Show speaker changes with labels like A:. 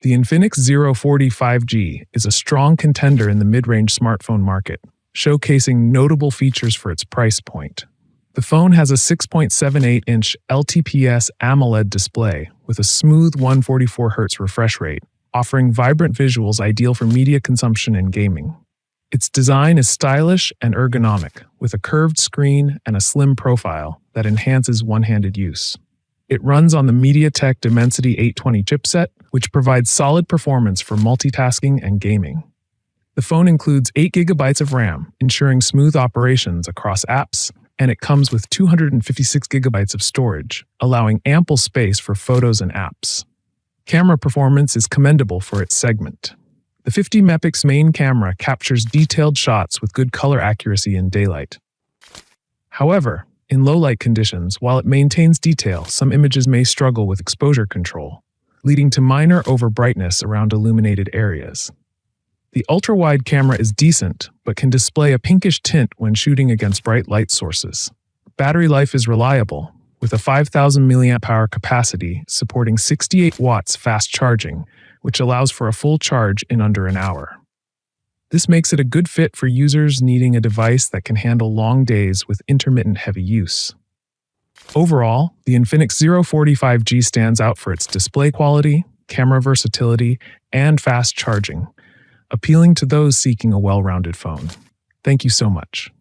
A: The Infinix Zero 5G is a strong contender in the mid-range smartphone market, showcasing notable features for its price point. The phone has a 6.78-inch LTPS AMOLED display with a smooth 144 Hz refresh rate, offering vibrant visuals ideal for media consumption and gaming. Its design is stylish and ergonomic, with a curved screen and a slim profile that enhances one-handed use. It runs on the MediaTek Dimensity 820 chipset, which provides solid performance for multitasking and gaming. The phone includes 8 GB of RAM, ensuring smooth operations across apps, and it comes with 256 GB of storage, allowing ample space for photos and apps. Camera performance is commendable for its segment. The 50-megapixel main camera captures detailed shots with good color accuracy in daylight. However, in low-light conditions, while it maintains detail, some images may struggle with exposure control, leading to minor overbrightness around illuminated areas. The ultra-wide camera is decent, but can display a pinkish tint when shooting against bright light sources. Battery life is reliable, with a 5,000 mAh capacity supporting 68 watts fast charging, which allows for a full charge in under an hour. This makes it a good fit for users needing a device that can handle long days with intermittent heavy use. Overall, the Infinix Zero 5G stands out for its display quality, camera versatility, and fast charging, appealing to those seeking a well-rounded phone. Thank you so much.